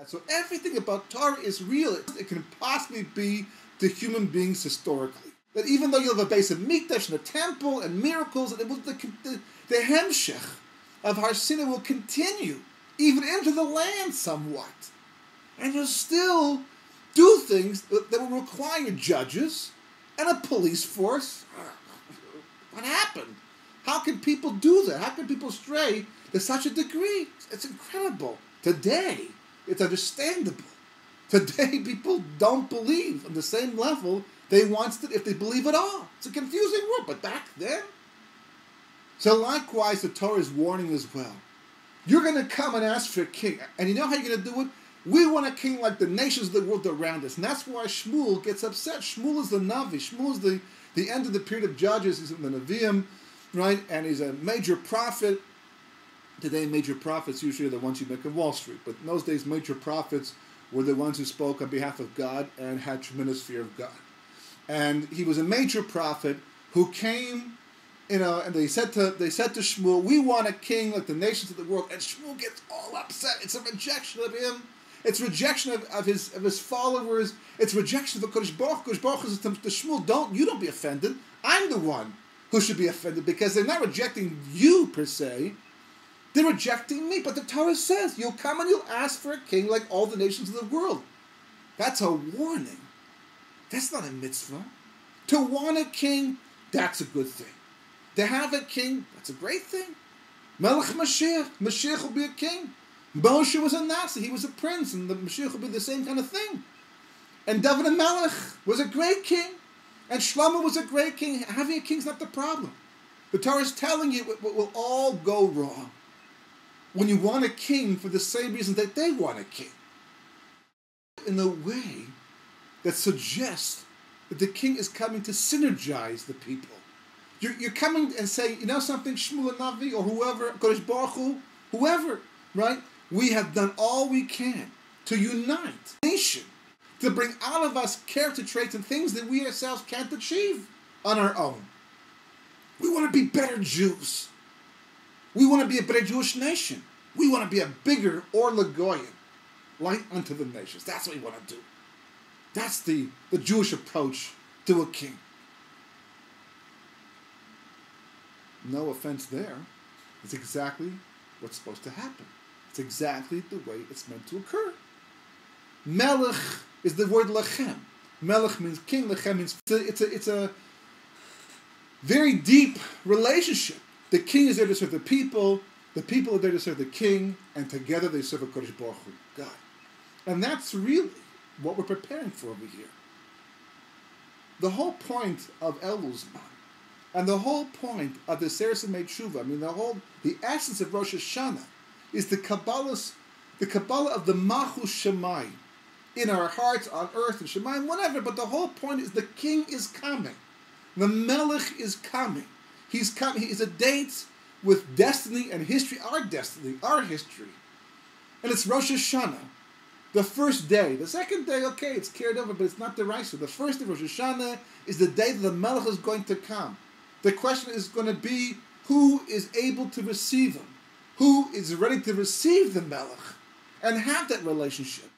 So everything about Torah is real. It can possibly be to human beings historically. That even though you have a base of mikdash and a temple and miracles, and the hemshech of Har Sinai will continue even into the land somewhat. And you'll still do things that will require judges and a police force. What happened? How can people do that? How can people stray to such a degree? It's incredible. Today, it's understandable. Today, people don't believe on the same level they once did, if they believe at all. It's a confusing world, but back then. So likewise, the Torah is warning as well. You're going to come and ask for a king. And you know how you're going to do it? We want a king like the nations of the world around us. And that's why Shmuel gets upset. Shmuel is the Navi. Shmuel is the end of the period of Judges. He's in the Nevi'im, right? And he's a major prophet. Today, major prophets usually are the ones you make on Wall Street. But in those days, major prophets were the ones who spoke on behalf of God and had tremendous fear of God. And he was a major prophet who came, and they said to Shmuel, we want a king like the nations of the world. And Shmuel gets all upset. It's a rejection of him. It's rejection of his followers. It's rejection of the Kodesh Baruch. Kodesh Baruch says to Shmuel, you don't be offended. I'm the one who should be offended, because they're not rejecting you per se. They're rejecting me. But the Torah says, you'll come and you'll ask for a king like all the nations of the world. That's a warning. That's not a mitzvah. To want a king, that's a good thing. To have a king, that's a great thing. Melech Mashiach. Mashiach will be a king. Moshe was a Nasi. He was a prince, and the Mashiach will be the same kind of thing. And David Melech was a great king. And Shlomo was a great king. Having a king is not the problem. The Torah is telling you it will all go wrong when you want a king for the same reason that they want a king. In a way that suggests that the king is coming to synergize the people. You're coming and saying, you know something, Shmuel Navi or whoever, Kodesh Baruch Hu, whoever, right? We have done all we can to unite the nation, to bring out of us character traits and things that we ourselves can't achieve on our own. We want to be better Jews. We want to be a better Jewish nation. We want to be a bigger Or Lagoyim, light unto the nations. That's what we want to do. That's the Jewish approach to a king. No offense there. It's exactly what's supposed to happen. It's exactly the way it's meant to occur. Melech is the word lechem. Melech means king. Lechem means it's a very deep relationship. The king is there to serve the people are there to serve the king, and together they serve a Kodesh Baruch Hu, God. And that's really what we're preparing for over here. The whole point of Elul Zman, and the whole point of the Seres and Tshuva, the essence of Rosh Hashanah, is the Kabbalah of the Malchus Shemayim, in our hearts, on earth, and Shemayim, whatever. But the whole point is the king is coming. The Melech is coming. He's coming. He is a date with destiny and history, our destiny, our history. And it's Rosh Hashanah, the first day. The second day, okay, it's carried over, but it's not the Raisa. The first day of Rosh Hashanah is the day that the Melech is going to come. The question is going to be, who is able to receive him? Who is ready to receive the Melech and have that relationship?